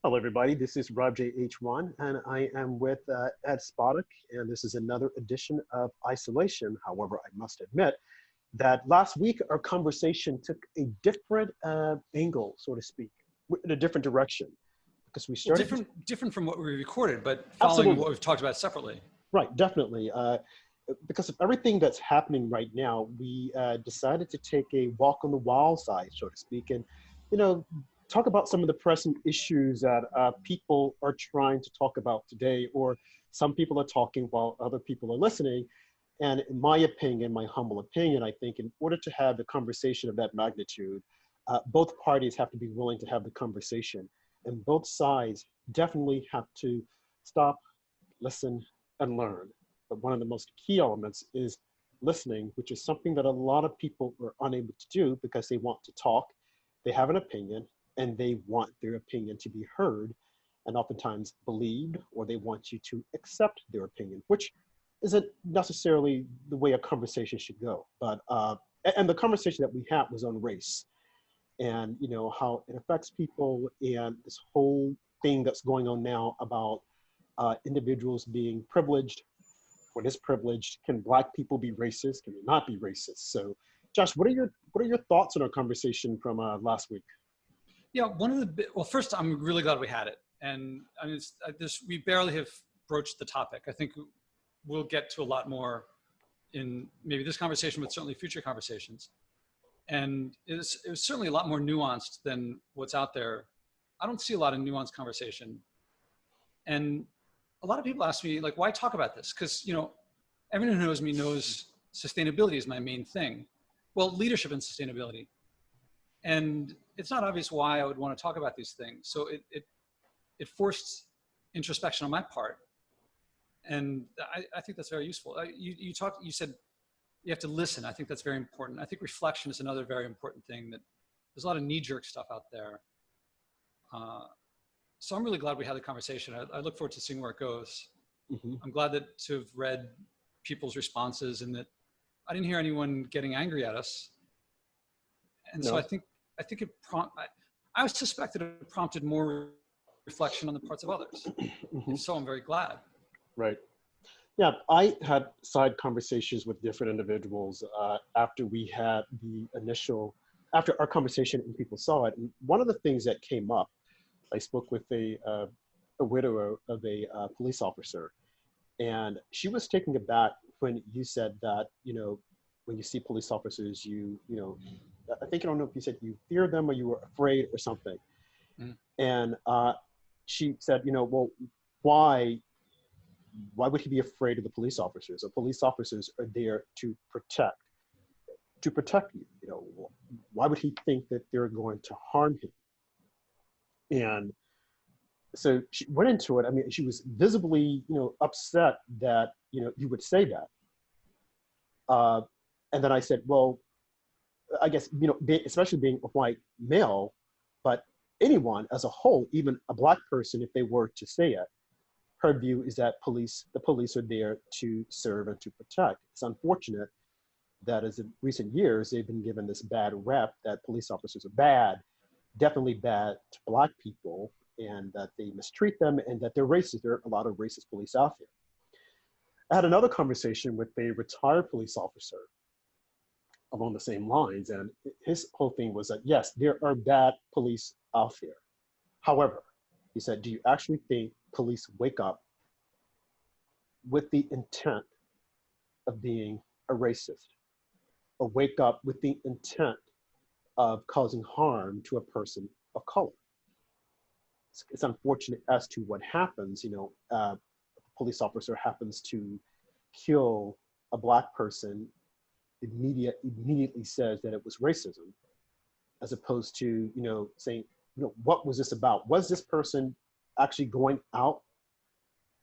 Hello, everybody. This is Rob JH1, and I am with Ed Spodek, and this is another edition of Isolation. However, I must admit that last week our conversation took a different angle, so to speak, in a different direction, because we Well, started. different from what we recorded, but following Absolutely. what we've talked about separately. Right, definitely. Because of everything that's happening right now, we decided to take a walk on the wild side, so to speak, and you know, talk about some of the pressing issues that people are trying to talk about today, or some people are talking while other people are listening. And in my opinion, my humble opinion, I think in order to have the conversation of that magnitude, both parties have to be willing to have the conversation, and both sides definitely have to stop, listen, and learn. But one of the most key elements is listening, which is something that a lot of people are unable to do because they want to talk, they have an opinion, and they want their opinion to be heard and oftentimes believed, or they want you to accept their opinion, which isn't necessarily the way a conversation should go. But and the conversation that we had was on race, and how it affects people, and this whole thing that's going on now about individuals being privileged or disprivileged. Can Black people be racist? Can they not be racist? So, Josh, what are your thoughts on our conversation from last week? Yeah, well, first, I'm really glad we had it, and I mean, we barely have broached the topic. I think we'll get to a lot more in maybe this conversation, but certainly future conversations. And it was certainly a lot more nuanced than what's out there. I don't see a lot of nuanced conversation, and a lot of people ask me, like, why talk about this? Because everyone who knows me knows sustainability is my main thing. Well, leadership and sustainability. And it's not obvious why I would want to talk about these things. So it forced introspection on my part. And I think that's very useful. You said you have to listen. I think that's very important. I think reflection is another very important thing. That there's a lot of knee-jerk stuff out there. So I'm really glad we had the conversation. I look forward to seeing where it goes. Mm-hmm. I'm glad to have read people's responses, and that I didn't hear anyone getting angry at us. And No. so I think I suspect that it prompted more reflection on the parts of others. Mm-hmm. If so, I'm very glad. Right. Yeah, I had side conversations with different individuals after we had after our conversation and people saw it. And one of the things that came up, I spoke with a widow of a police officer, and she was taken aback when you said that, when you see police officers, I think, I don't know if you said you fear them or you were afraid or something. Mm. And she said, well, why would he be afraid of the police officers? The police officers are there to protect you. Why would he think that they're going to harm him? And so she went into it. I mean, she was visibly, upset that, you would say that. And then I said, well, I guess, especially being a white male, but anyone as a whole, even a Black person, if they were to say it, her view is that the police are there to serve and to protect. It's unfortunate that as in recent years, they've been given this bad rep that police officers are bad, definitely bad to Black people, and that they mistreat them, and that they're racist. There are a lot of racist police out there. I had another conversation with a retired police officer along the same lines, and his whole thing was that, yes, there are bad police out there. However, he said, do you actually think police wake up with the intent of being a racist, or wake up with the intent of causing harm to a person of color? It's unfortunate as to what happens. A police officer happens to kill a Black person, immediately says that it was racism, as opposed to saying, what was this about? Was this person actually going out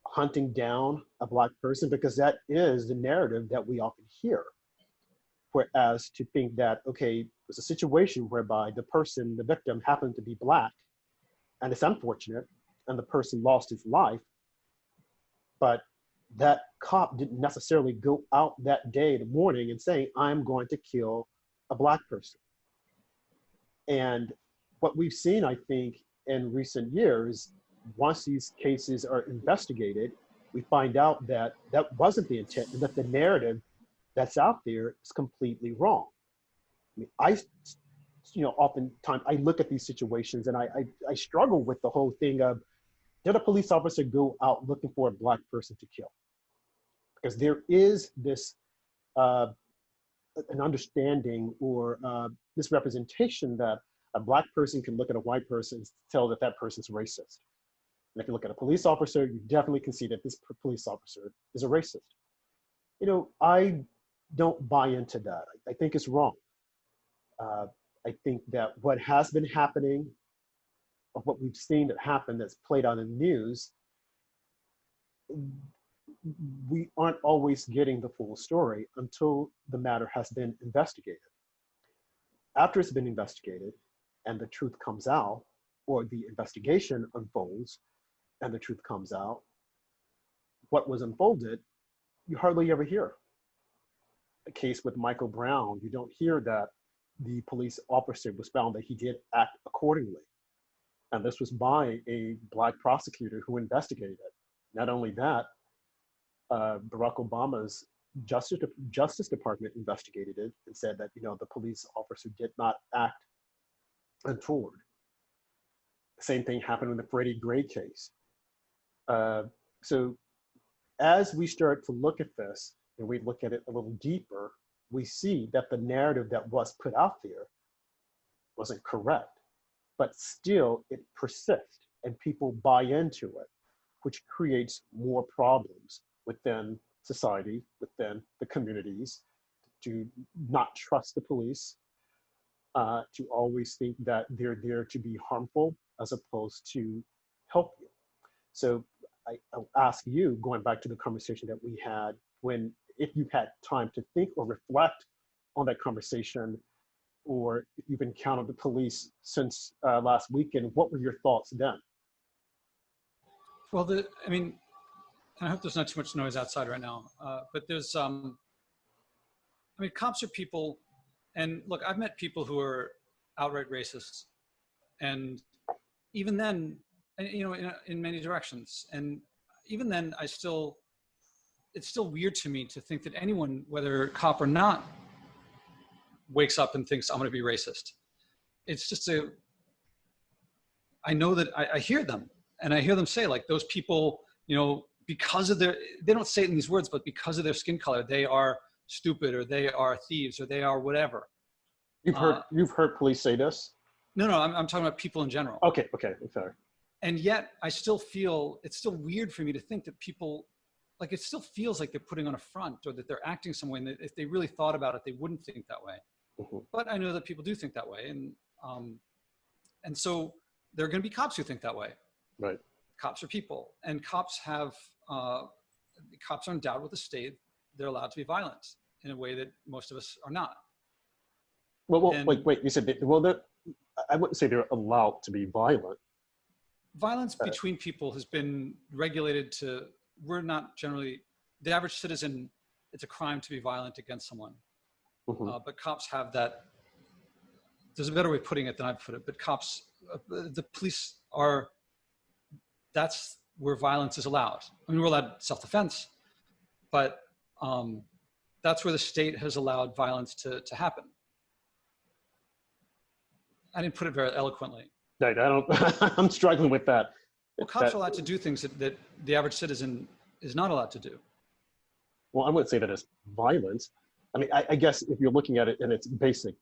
hunting down a Black person? Because that is the narrative that we often hear. Whereas to think that, okay, there's a situation whereby the victim happened to be Black, and it's unfortunate, and the person lost his life, but that cop didn't necessarily go out that day in the morning and say, I'm going to kill a Black person. And what we've seen, I think, in recent years, once these cases are investigated, we find out that that wasn't the intent and that the narrative that's out there is completely wrong. I mean, oftentimes I look at these situations and I struggle with the whole thing of, did a police officer go out looking for a Black person to kill? Because there is this uh, an understanding or misrepresentation that a Black person can look at a white person and tell that that person's racist. And if you look at a police officer, you definitely can see that this police officer is a racist. I don't buy into that. I think it's wrong. Uh, I think that what has been happening, of what we've seen that happen that's played out in the news, we aren't always getting the full story until the matter has been investigated. After it's been investigated and the truth comes out, or the investigation unfolds and the truth comes out, what was unfolded, you hardly ever hear. The case with Michael Brown, you don't hear that the police officer was found that he did act accordingly. And this was by a Black prosecutor who investigated it. Not only that, Barack Obama's Justice Department investigated it and said that the police officer did not act untoward. Same thing happened in the Freddie Gray case. So as we start to look at this and we look at it a little deeper, we see that the narrative that was put out there wasn't correct, but still it persists and people buy into it, which creates more problems within society, within the communities, to not trust the police, to always think that they're there to be harmful as opposed to help you. So I'll ask you, going back to the conversation that we had, if you've had time to think or reflect on that conversation, or if you've encountered the police since last weekend, what were your thoughts then? Well, I hope there's not too much noise outside right now, but there's, cops are people, and look, I've met people who are outright racists, and even then, in many directions, and even then, it's still weird to me to think that anyone, whether cop or not, wakes up and thinks I'm going to be racist. It's just I know that I hear them, and I hear them say, like, those people, because of they don't say it in these words, but because of their skin color, they are stupid, or they are thieves, or they are whatever. You've heard police say this? No, I'm talking about people in general. Okay, sorry. And yet I still feel it's still weird for me to think that people, like, it still feels like they're putting on a front, or that they're acting some way, and that if they really thought about it, they wouldn't think that way. Mm-hmm. But I know that people do think that way. And so there are going to be cops who think that way. Right. Cops are people, and cops are endowed with the state. They're allowed to be violent in a way that most of us are not. Well, wait, you said, I wouldn't say they're allowed to be violent. Violence between people has been regulated we're not generally, the average citizen, it's a crime to be violent against someone. Mm-hmm. But cops have that, there's a better way of putting it than I've put it, but cops, the police that's where violence is allowed. We're allowed self-defense, but that's where the state has allowed violence to happen. I didn't put it very eloquently. Right, I'm struggling with that. Well, cops are allowed to do things that the average citizen is not allowed to do. Well, I wouldn't say that it's violence. I guess if you're looking at it in its basic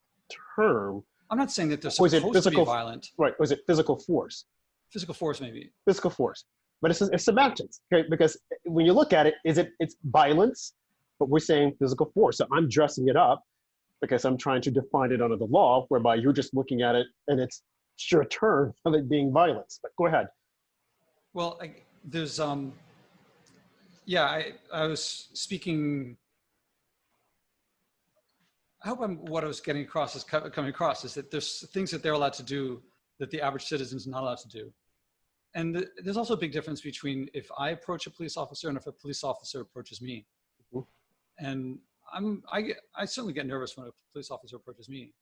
term. I'm not saying that they're supposed to be violent. Right, or is it physical force? Physical force, maybe. Physical force. But it's semantics, okay? Because when you look at it, it's violence, but we're saying physical force. So I'm dressing it up because I'm trying to define it under the law, whereby you're just looking at it and it's sure term of it being violence. But go ahead. Well, there's, I was speaking, I hope what I was getting across is coming across, is that there's things that they're allowed to do that the average citizen is not allowed to do. And there's also a big difference between if I approach a police officer and if a police officer approaches me. Mm-hmm. And I certainly get nervous when a police officer approaches me.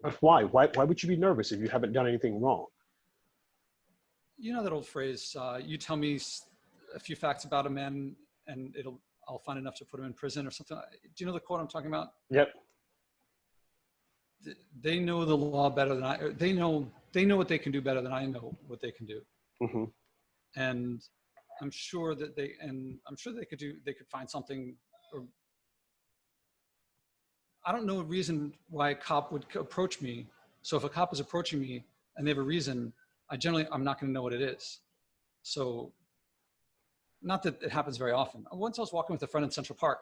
But why? Why would you be nervous if you haven't done anything wrong? You know that old phrase, you tell me a few facts about a man and I'll find enough to put him in prison or something. Do you know the quote I'm talking about? Yep. They know the law better than I, they know what they can do better than I know what they can do. Mm-hmm. And I'm sure that they could find something, or I don't know a reason why a cop would approach me. So if a cop is approaching me and they have a reason, I'm not going to know what it is. So not that it happens very often. Once I was walking with a friend in Central Park,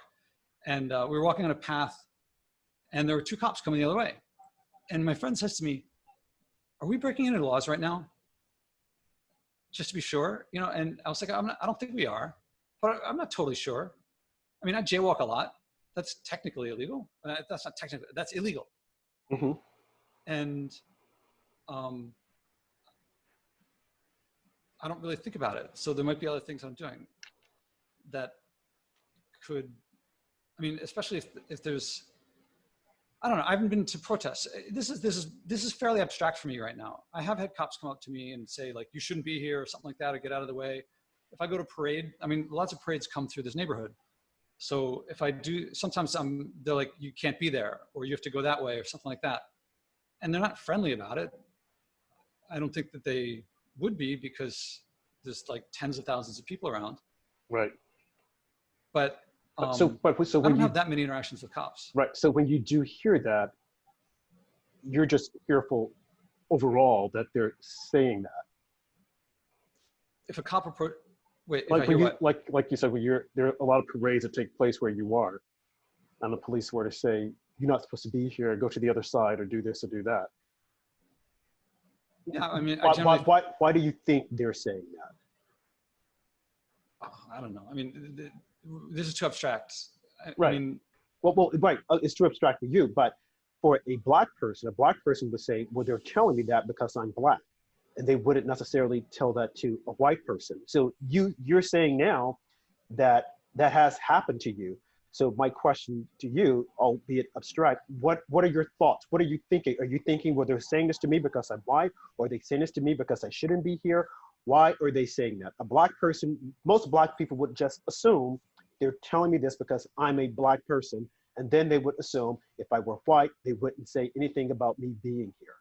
and we were walking on a path, and there were two cops coming the other way. And my friend says to me, "Are we breaking any laws right now? Just to be sure, you know?" And I was like, I don't think we are, but I'm not totally sure. I mean, I jaywalk a lot. That's technically illegal. That's not technically, that's illegal. Mm-hmm. And I don't really think about it. So there might be other things I'm doing that could, I mean, especially if there's, I don't know, I haven't been to protests. This is fairly abstract for me right now. I have had cops come up to me and say, like, you shouldn't be here or something like that, or get out of the way. If I go to parade, I mean, lots of parades come through this neighborhood. So if I do, sometimes they're like, you can't be there, or you have to go that way or something like that. And they're not friendly about it. I don't think that they would be, because there's like tens of thousands of people around. Right. But so I when don't you have that many interactions with cops. right, so when you do hear that, you're just fearful overall that they're saying that. If a cop approach, wait, if Like I when hear you what? like you said, when there are a lot of parades that take place where you are, and the police were to say you're not supposed to be here, go to the other side, or do this or do that. Yeah, I mean, Why do you think they're saying that? I don't know. I mean, this is too abstract. Right. I mean, Well, right. It's too abstract for you, but for a black person would say, well, they're telling me that because I'm black, and they wouldn't necessarily tell that to a white person. So you're saying now that that has happened to you. So my question to you, albeit abstract, what are your thoughts? What are you thinking? Are you thinking, well, they're saying this to me because I'm white, or are they saying this to me because I shouldn't be here? Why are they saying that? A black person, most black people would just assume they're telling me this because I'm a black person, and then they would assume if I were white, they wouldn't say anything about me being here.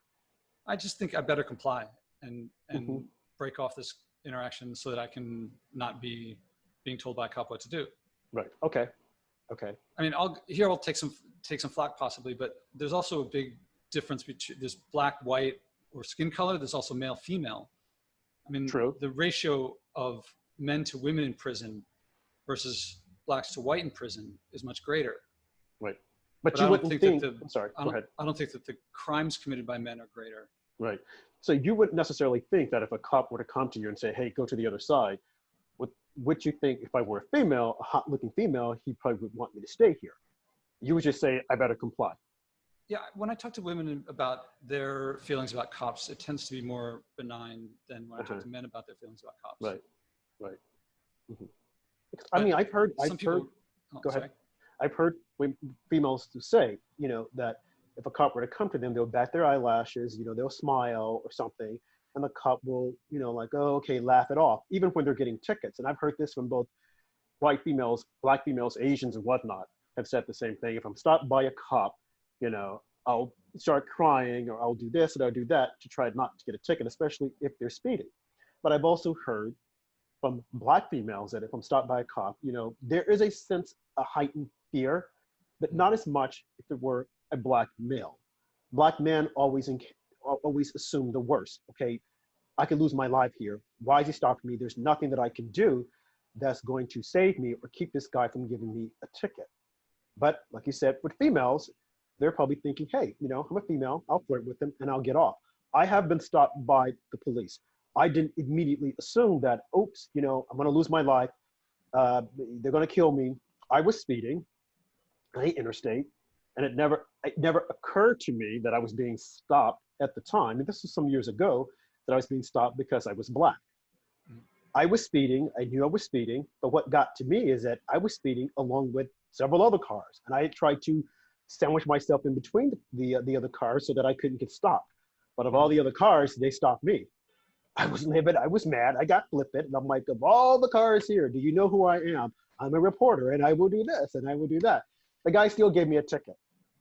I just think I better comply and Mm-hmm. break off this interaction so that I can not be being told by a cop what to do. Right. Okay. Okay. I mean, I'll take some flack possibly, but there's also a big difference between this black, white, or skin color. There's also male, female. I mean, True. the ratio of men to women in prison versus blacks to white in prison is much greater. Right. But you wouldn't think, I'm sorry, go ahead. I don't think that the crimes committed by men are greater. Right. So you wouldn't necessarily think that if a cop were to come to you and say, hey, go to the other side, would you think if I were a female, a hot looking female, he probably would want me to stay here? You would just say, I better comply. Yeah, when I talk to women about their feelings about cops, it tends to be more benign than when I talk to men about their feelings about cops. Right, right. Mm-hmm. I mean, I've heard, go ahead. I've heard females to say, you know, that if a cop were to come to them, they'll bat their eyelashes, you know, they'll smile or something, and the cop will, you know, like, oh, okay, laugh it off, even when they're getting tickets. And I've heard this from both white females, black females, Asians, and whatnot have said the same thing. If I'm stopped by a cop, you know, I'll start crying, or I'll do this and I'll do that to try not to get a ticket, especially if they're speeding. But I've also heard from black females that if I'm stopped by a cop, you know, there is a sense of heightened fear, but not as much if it were a black male. Black men always assume the worst. Okay, I could lose my life here. Why is he stopping me? There's nothing that I can do that's going to save me or keep this guy from giving me a ticket. But like you said, with females, they're probably thinking, hey, you know, I'm a female, I'll flirt with them and I'll get off. I have been stopped by the police. I didn't immediately assume that, oops, you know, I'm going to lose my life. They're going to kill me. I was speeding on the interstate, and it never occurred to me that I was being stopped at the time. And this was some years ago, that I was being stopped because I was black. I was speeding. I knew I was speeding. But what got to me is that I was speeding along with several other cars. And I tried to sandwich myself in between the other cars so that I couldn't get stopped. But of all the other cars, they stopped me. I was livid. I was mad. I got flippant. And I'm like, of all the cars here, do you know who I am? I'm a reporter and I will do this and I will do that. The guy still gave me a ticket.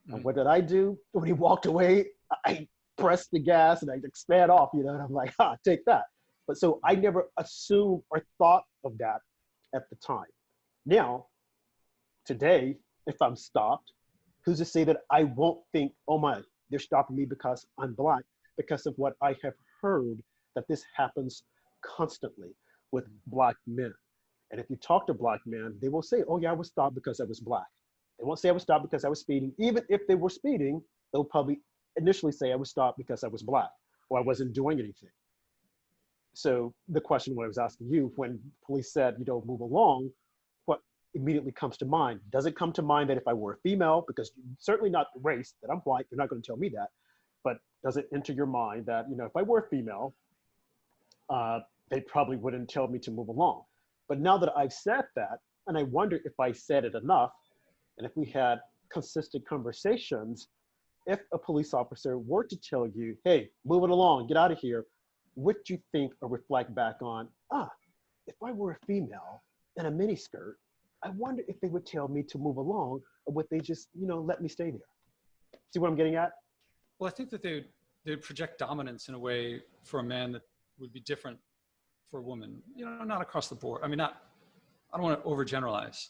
And what did I do? When he walked away, I pressed the gas and I sped off, and I'm like, take that. But so I never assumed or thought of that at the time. Now, today, if I'm stopped, who's to say that I won't think, oh my, they're stopping me because I'm Black, because of what I have heard that this happens constantly with Black men. And if you talk to Black men, they will say, oh yeah, I was stopped because I was Black. They won't say I was stopped because I was speeding. Even if they were speeding, they'll probably initially say I was stopped because I was Black or I wasn't doing anything. So the question when I was asking you, when police said, move along, what immediately comes to mind? Does it come to mind that if I were a female, because certainly not the race, that I'm White, they're not going to tell me that, but does it enter your mind that, if I were a female, they probably wouldn't tell me to move along. But now that I've said that, and I wonder if I said it enough, and if we had consistent conversations, if a police officer were to tell you, hey, move it along, get out of here, would you think or reflect back on, if I were a female in a miniskirt, I wonder if they would tell me to move along, or would they just, let me stay there? See what I'm getting at? Well, I think that they would project dominance in a way for a man that would be different for a woman, not across the board. I mean, I don't want to overgeneralize,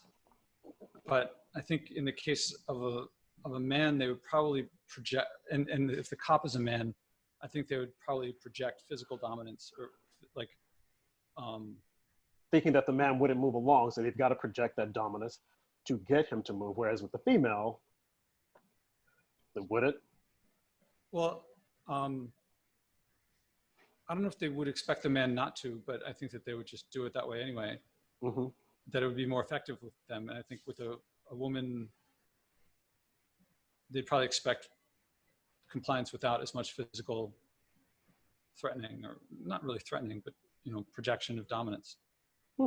but I think in the case of a man, they would probably project, and if the cop is a man, I think they would probably project physical dominance, or like thinking that the man wouldn't move along, so they've got to project that dominance to get him to move. Whereas with the female, they wouldn't. Well, I don't know if they would expect the man not to, but I think that they would just do it that way anyway. Mm-hmm. That it would be more effective with them. And I think with a woman, they'd probably expect compliance without as much physical threatening, or not really threatening, but projection of dominance. I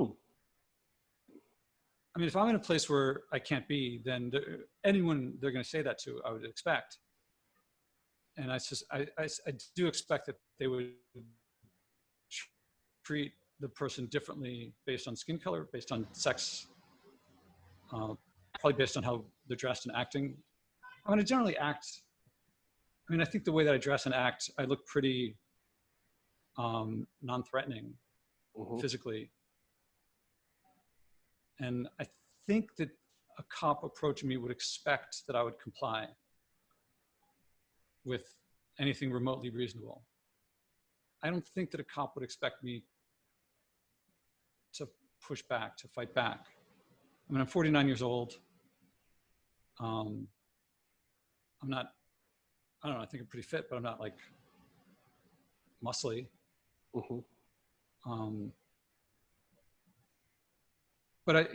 mean, if I'm in a place where I can't be, then anyone they're going to say that to, I would expect. And I do expect that they would treat the person differently based on skin color, based on sex, probably based on how they're dressed and acting. I mean, I generally act, I think the way that I dress and act, I look pretty non-threatening physically. And I think that a cop approaching me would expect that I would comply with anything remotely reasonable. I don't think that a cop would expect me to push back, to fight back. I mean, I'm 49 years old. I'm not, I don't know, I think I'm pretty fit, but I'm not like muscly. But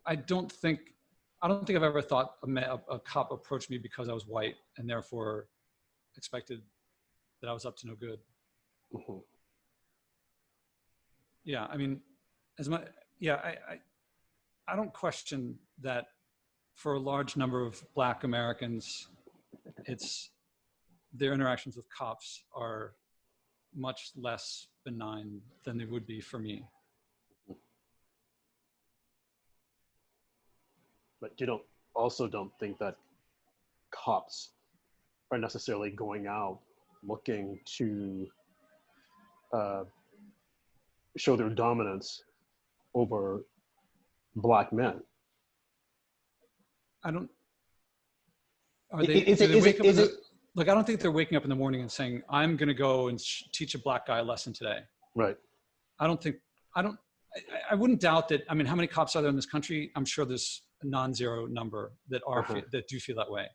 I don't think I've ever thought a cop approached me because I was white and therefore expected that I was up to no good. Yeah, I mean, I don't question that for a large number of Black Americans, their interactions with cops are much less benign than they would be for me. But you don't think that cops are necessarily going out looking to show their dominance over Black men. I don't. Look, I don't think they're waking up in the morning and saying, "I'm going to go and teach a Black guy a lesson today." Right. I wouldn't doubt that. I mean, how many cops are there in this country? I'm sure there's a non-zero number that are that do feel that way,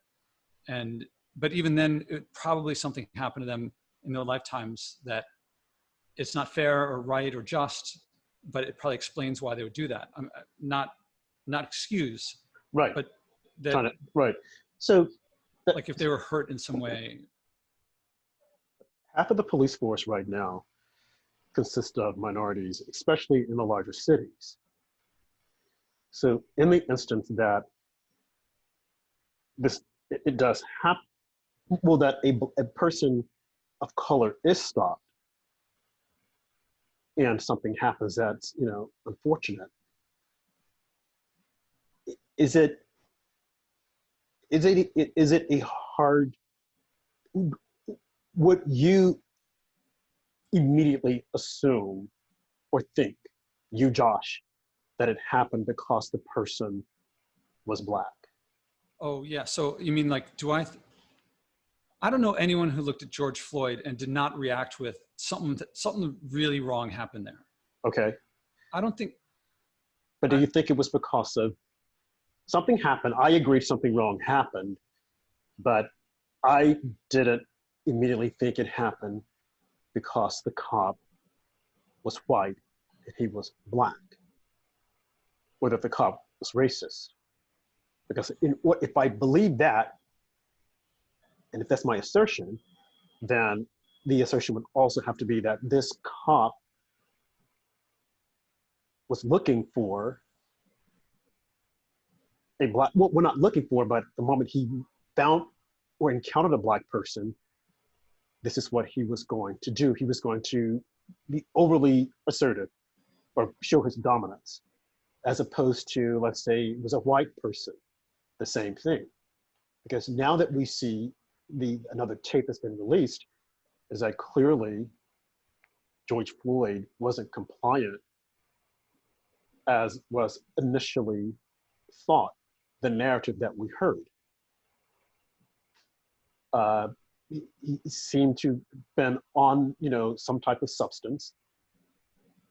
but even then, probably something happened to them in their lifetimes that it's not fair or right or just, but it probably explains why they would do that. Not excuse. Right. But right. So, like if they were hurt in some way. Half of the police force right now consists of minorities, especially in the larger cities. So in the instance that this it does happen. Well, that a person of color is stopped and something happens that's, unfortunate. Is it is it a hard, would you immediately assume or think, you Josh, that it happened because the person was black? Oh yeah. So you mean like, I don't know anyone who looked at George Floyd and did not react with something really wrong happened there. Okay. I don't think, But do you think it was because of something happened? I agree something wrong happened, but I didn't immediately think it happened because the cop was white and he was black, or that the cop was racist. Because if I believe that, and if that's my assertion, then the assertion would also have to be that this cop was looking for a black, well, we're not looking for, but the moment he found or encountered a black person, this is what he was going to do. He was going to be overly assertive or show his dominance, as opposed to, let's say, it was a white person, the same thing. Because now that we see another tape that's been released, is that clearly George Floyd wasn't compliant as was initially thought, the narrative that we heard. He seemed to have been on, some type of substance,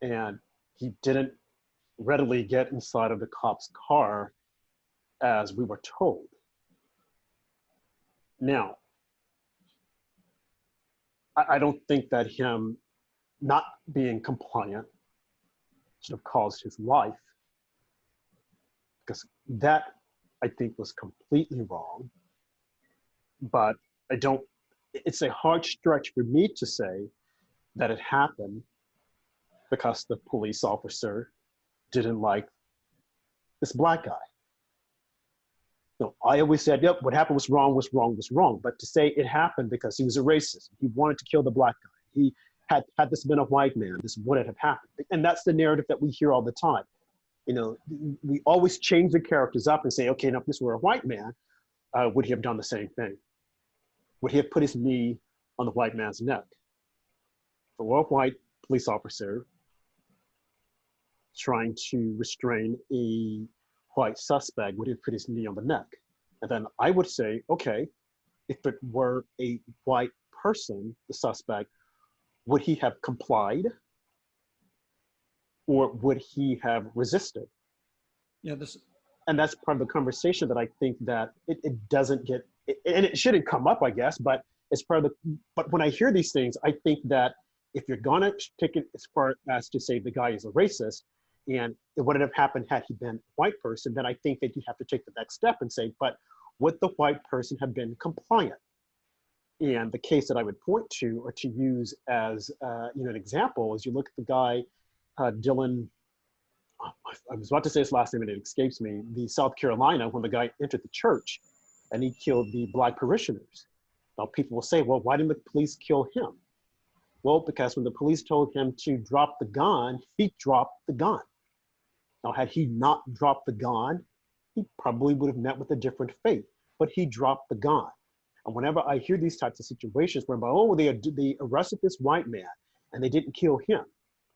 and he didn't readily get inside of the cop's car as we were told. Now, I don't think that him not being compliant should have caused his life, because that, I think, was completely wrong. But I don't, it's a hard stretch for me to say that it happened because the police officer didn't like this black guy. I always said, yep, what happened was wrong, was wrong, was wrong. But to say it happened because he was a racist, he wanted to kill the black guy, he had this been a white man, this wouldn't have happened. And that's the narrative that we hear all the time. We always change the characters up and say, okay, now if this were a white man, would he have done the same thing? Would he have put his knee on the white man's neck? For a white police officer trying to restrain a white suspect, would he have put his knee on the neck? And then I would say, okay, if it were a white person, the suspect, would he have complied, or would he have resisted? yeah, And that's part of the conversation that I think that it doesn't get, and it shouldn't come up, I guess, but it's part of but when I hear these things, I think that if you're gonna take it as far as to say the guy is a racist, and it wouldn't have happened had he been a white person, then I think that you have to take the next step and say, but would the white person have been compliant? And the case that I would point to, or to use as an example, is you look at the guy, Dylan, I was about to say his last name and it escapes me, the South Carolina, when the guy entered the church and he killed the black parishioners. Now people will say, well, why didn't the police kill him? Well, because when the police told him to drop the gun, he dropped the gun. Now, had he not dropped the gun, he probably would have met with a different fate, but he dropped the gun. And whenever I hear these types of situations whereby, oh, they arrested this white man and they didn't kill him,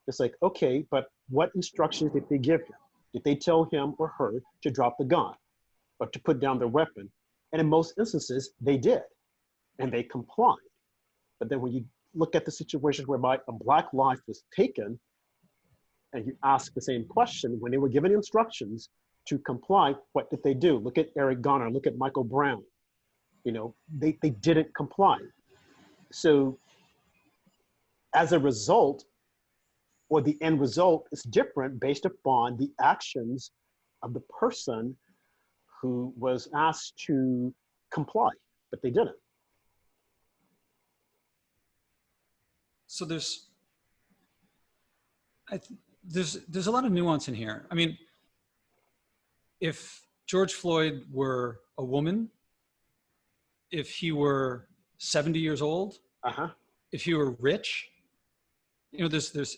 it's like, okay, but what instructions did they give him? Did they tell him or her to drop the gun or to put down their weapon? And in most instances, they did, and they complied. But then when you look at the situations whereby a black life was taken, and you ask the same question, when they were given instructions to comply, what did they do? Look at Eric Garner, look at Michael Brown. They didn't comply. So as a result, or the end result is different based upon the actions of the person who was asked to comply, but they didn't. So there's a lot of nuance in here. I mean, if George Floyd were a woman, if he were 70 years old, if he were rich, you know, there's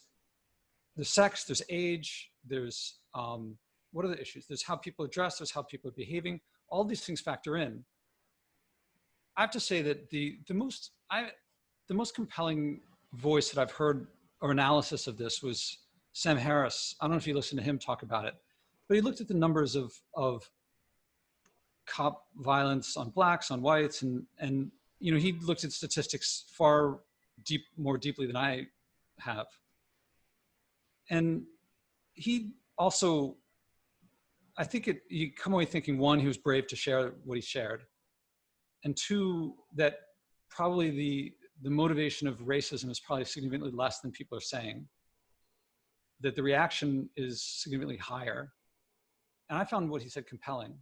sex, there's age, there's what are the issues? There's how people are dressed, there's how people are behaving. All these things factor in. I have to say that the most compelling voice that I've heard or analysis of this was Sam Harris. I don't know if you listened to him talk about it, but he looked at the numbers of cop violence on blacks, on whites, and you know, he looked at statistics more deeply than I have. And he also, I think you come away thinking, one, he was brave to share what he shared, and two, that probably the motivation of racism is probably significantly less than people are saying, that the reaction is significantly higher. And I found what he said compelling.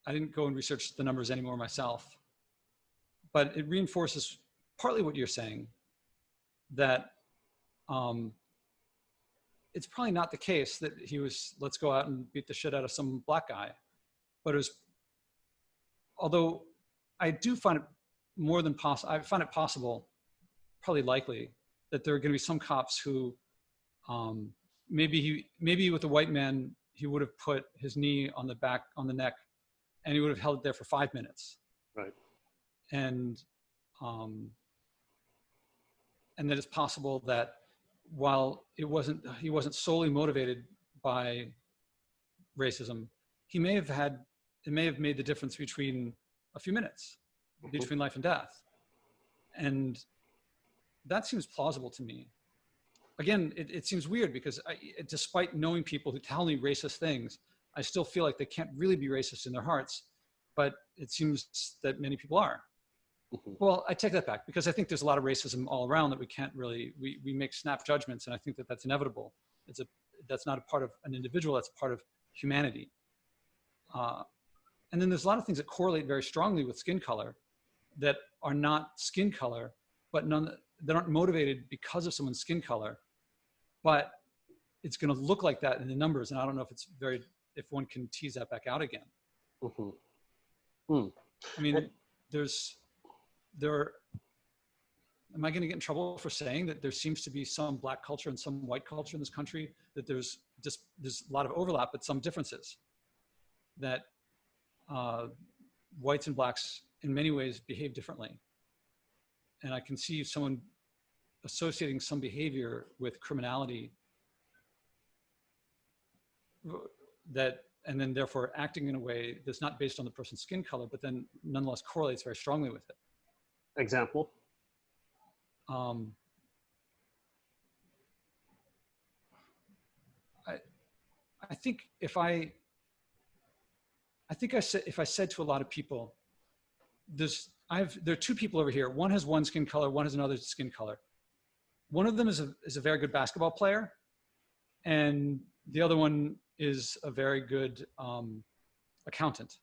I didn't go and research the numbers anymore myself, but it reinforces partly what you're saying, that it's probably not the case that he was, let's go out and beat the shit out of some black guy. But it was, although I do find it more than possible, I find it possible, probably likely, that there are going to be some cops who maybe with a white man, he would have put his knee on the neck, and he would have held it there for 5 minutes. Right. And that it's possible that while he wasn't solely motivated by racism, it may have made the difference between a few minutes, between life and death. And that seems plausible to me. Again, it seems weird because despite knowing people who tell me racist things, I still feel like they can't really be racist in their hearts, but it seems that many people are. Well, I take that back, because I think there's a lot of racism all around that we can't really, we make snap judgments, and I think that that's inevitable. That's not a part of an individual, that's a part of humanity. And then there's a lot of things that correlate very strongly with skin color that are not skin color, but that aren't motivated because of someone's skin color, but it's going to look like that in the numbers. And I don't know if one can tease that back out again. I mean, am I going to get in trouble for saying that there seems to be some black culture and some white culture in this country, that there's a lot of overlap, but some differences, that whites and blacks in many ways behave differently. And I can see someone associating some behavior with criminality and then therefore acting in a way that's not based on the person's skin color, but then nonetheless correlates very strongly with it. Example? I think if I said to a lot of people, there are two people over here. One has one skin color, one has another skin color. One of them is a very good basketball player, and the other one is a very good accountant.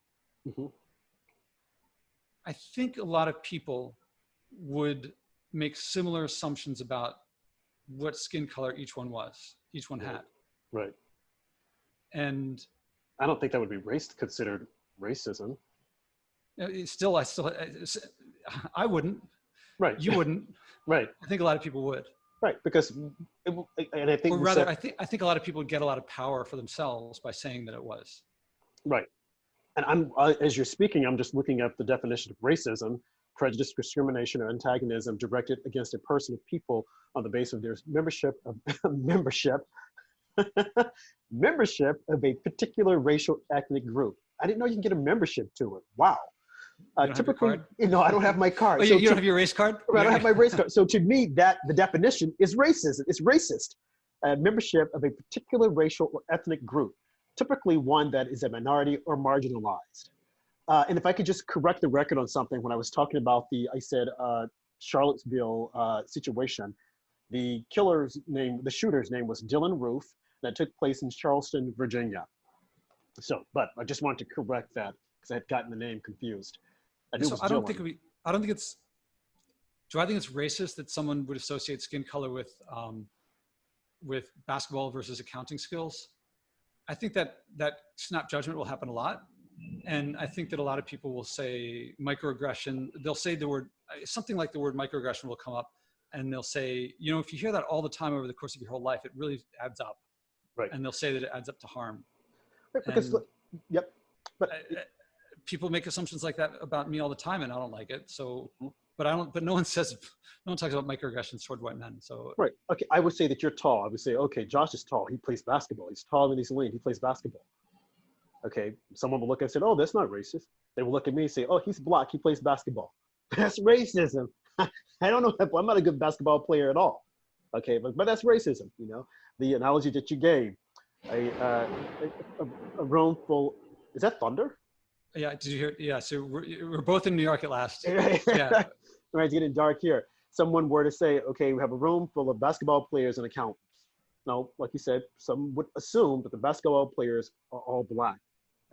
I think a lot of people would make similar assumptions about what skin color each one had. Right. And I don't think that would be considered racism. I wouldn't. Right. You wouldn't. Right. I think a lot of people would. Right, because, and I think, or rather, I think a lot of people would get a lot of power for themselves by saying that it was. Right, and as you're speaking, I'm just looking at the definition of racism: prejudice, discrimination, or antagonism directed against a person or people on the basis of their membership of a particular racial ethnic group. I didn't know you can get a membership to it. Wow. Typically, I don't have my card. Oh, you don't have your race card? I don't have my race card. So to me, the definition is racism. It's racist. Membership of a particular racial or ethnic group, typically one that is a minority or marginalized. And if I could just correct the record on something, when I was talking about Charlottesville situation, the shooter's name was Dylan Roof. That took place in Charleston, Virginia. So, but I just wanted to correct that because I had gotten the name confused. I think it's racist that someone would associate skin color with basketball versus accounting skills? I think that snap judgment will happen a lot, And I think that a lot of people will say microaggression. They'll say the word, something like the word microaggression will come up, and they'll say, you know, if you hear that all the time over the course of your whole life, it really adds up. Right. And they'll say that it adds up to harm. Right, because, And yep. But people make assumptions like that about me all the time, and I don't like it. So, Mhm. but no one says, no one talks about microaggressions toward white men. So, right. Okay. I would say that you're tall. I would say, okay, Josh is tall. He plays basketball. He's taller than he's lean. He plays basketball. Okay. Someone will look and say, oh, that's not racist. They will look at me and say, oh, he's black. He plays basketball. That's racism. I don't know. I'm not a good basketball player at all. Okay. But that's racism. You know, the analogy that you gave, a room full, is that thunder? yeah, did you hear? Yeah, so we're both in New York at last. Yeah. Yeah, Right, it's getting dark here. Someone were to say, okay, we have a room full of basketball players and accountants. Now, like you said, some would assume that the basketball players are all black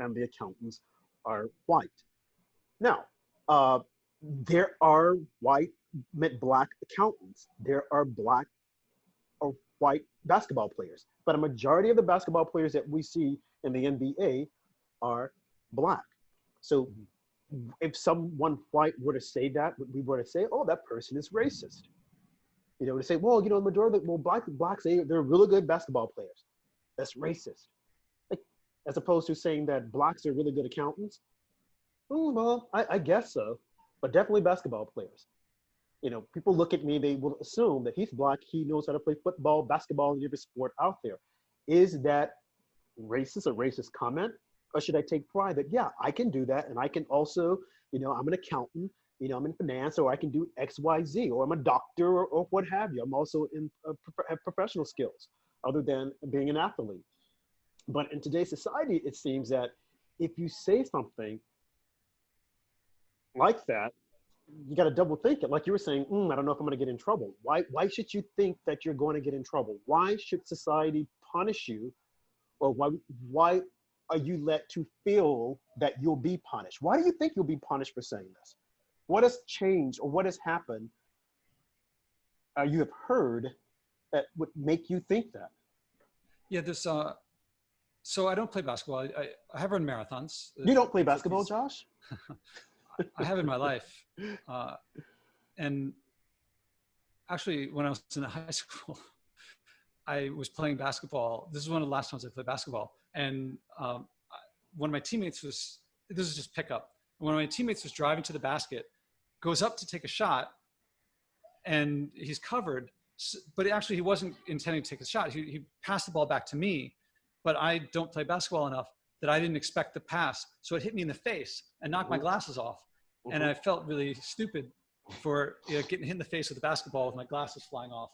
and the accountants are white. Now, there are black accountants. There are black or white basketball players, but a majority of the basketball players that we see in the NBA are black. So if someone white were to say that, we were to say, oh, that person is racist. You know, to say, well, you know, the majority of blacks, they're really good basketball players. That's racist. Like, as opposed to saying that blacks are really good accountants. Well, I guess so, but definitely basketball players. You know, people look at me, they will assume that he's black, he knows how to play football, basketball, and every sport out there. Is that racist, a racist comment? Or should I take pride that, yeah, I can do that. And I can also, you know, I'm an accountant, you know, I'm in finance, or I can do X, Y, Z, or I'm a doctor, or what have you. I'm also in have professional skills other than being an athlete. But in today's society, it seems that if you say something like that, you got to double think it. Like you were saying, I don't know if I'm going to get in trouble. Why should you think that you're going to get in trouble? Why should society punish you? Or why are you led to feel that you'll be punished? Why do you think you'll be punished for saying this? What has changed or what has happened you have heard that would make you think that? yeah. This. So I don't play basketball. I have run marathons. You don't play basketball, Josh? I have in my life, and actually, when I was in high school, I was playing basketball. This is one of the last times I played basketball, and one of my teammates was. This is just pickup. One of my teammates was driving to the basket, goes up to take a shot, and he's covered. But actually, he wasn't intending to take a shot. He passed the ball back to me, but I don't play basketball enough that I didn't expect the pass. So it hit me in the face and knocked my glasses off. And I felt really stupid for getting hit in the face with a basketball with my glasses flying off.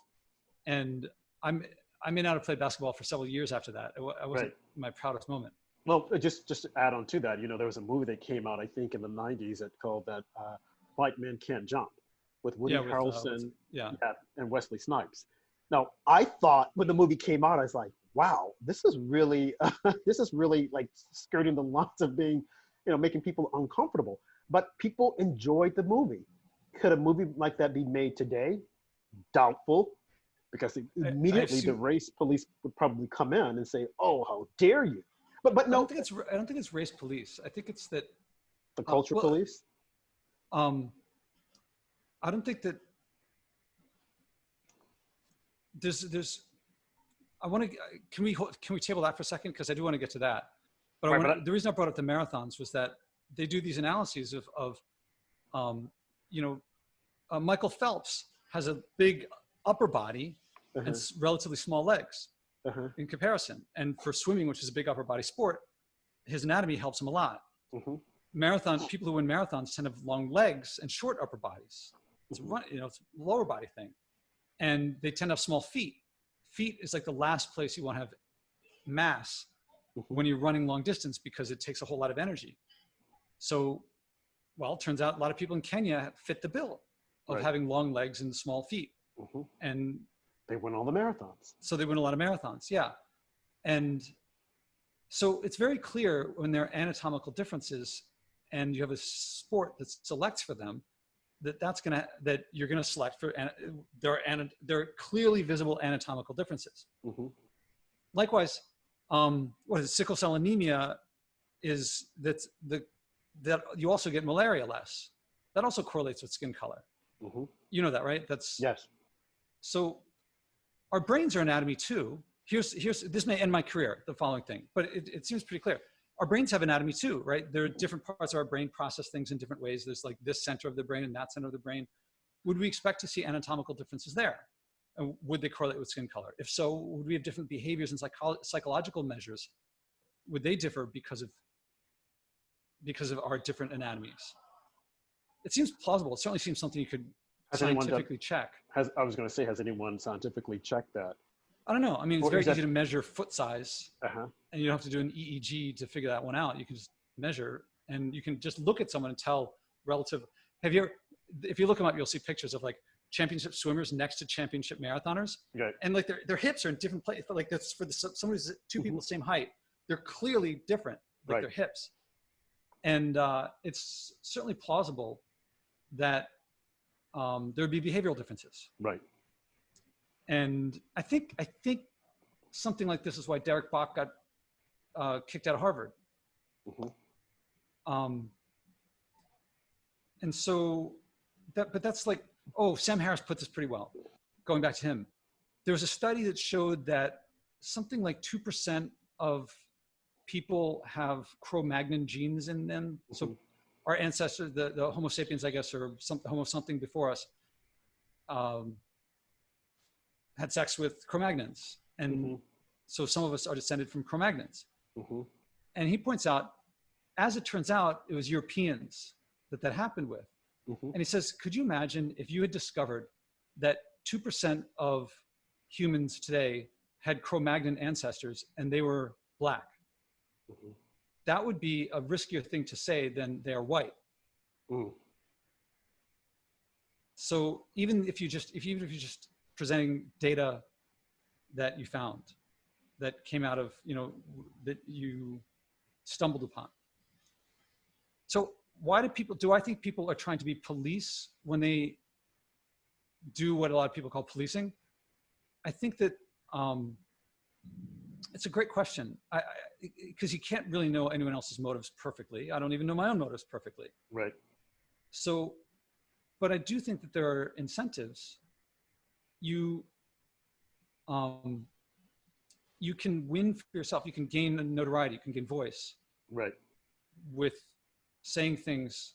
And I may not have played basketball for several years after that. I wasn't my proudest moment. Well, just to add on to that, you know, there was a movie that came out, I think, in the 90s that called that White Men Can't Jump with Woody Harrelson and Wesley Snipes. Now, I thought when the movie came out, I was like, wow, this is really like skirting the lines of being, you know, making people uncomfortable. But people enjoyed the movie. Could a movie like that be made today? Doubtful, because immediately the race police would probably come in and say, "Oh, how dare you!" But no, I don't think it's race police. I think it's that the culture police. I don't think that there's. I want to. Can we table that for a second? Because I do want to get to that. But the reason I brought up the marathons was that they do these analyses of Michael Phelps has a big upper body and relatively small legs in comparison. And for swimming, which is a big upper body sport, his anatomy helps him a lot. People who win marathons tend to have long legs and short upper bodies. It's it's a lower body thing, and they tend to have small feet. Feet is like the last place you want to have mass when you're running long distance because it takes a whole lot of energy. So, well, it turns out a lot of people in Kenya fit the bill of having long legs and small feet. And they win all the marathons. So they win a lot of marathons, yeah. And so it's very clear when there are anatomical differences and you have a sport that selects for them, that you're gonna select for, there are clearly visible anatomical differences. Likewise, sickle cell anemia is that that you also get malaria less. That also correlates with skin color. Mm-hmm. You know that, right? That's Yes. so. Our brains are anatomy too. Here's this may end my career, the following thing, but it seems pretty clear. Our brains have anatomy too, right? There are different parts of our brain process things in different ways. There's like this center of the brain and that center of the brain. Would we expect to see anatomical differences there? And would they correlate with skin color? If so, would we have different behaviors and psychological measures? Would they differ because of our different anatomies? It seems plausible. It certainly seems something you could scientifically check. I was going to say, has anyone scientifically checked that? I don't know. I mean, it's very easy to measure foot size, Uh-huh. and you don't have to do an EEG to figure that one out. You can just measure, and you can just look at someone and tell relative. If you look them up, you'll see pictures of like championship swimmers next to championship marathoners, Right. and like their hips are in different places. Like that's for someone who's two people the same height. They're clearly different, like Right. their hips, and it's certainly plausible that there would be behavioral differences. Right. And I think something like this is why Derek Bach got kicked out of Harvard. Mm-hmm. And so but that's like, oh, Sam Harris put this pretty well. Going back to him, there was a study that showed that something like 2% of people have Cro-Magnon genes in them. Mm-hmm. So our ancestors, the Homo sapiens, I guess, or Homo something before us, had sex with Cro-Magnons. And mm-hmm. so some of us are descended from Cro-Magnons. Mm-hmm. And he points out, as it turns out, it was Europeans that happened with. Mm-hmm. And he says, could you imagine if you had discovered that 2% of humans today had Cro-Magnon ancestors and they were black? Mm-hmm. That would be a riskier thing to say than they're white. Mm. So even if you're just presenting data that you found, that came out of, that you stumbled upon. So why do I think people are trying to be police when they do what a lot of people call policing? I think that it's a great question, because you can't really know anyone else's motives perfectly. I don't even know my own motives perfectly. Right. So, but I do think that there are incentives. You can win for yourself. You can gain notoriety. You can gain voice. Right. With saying things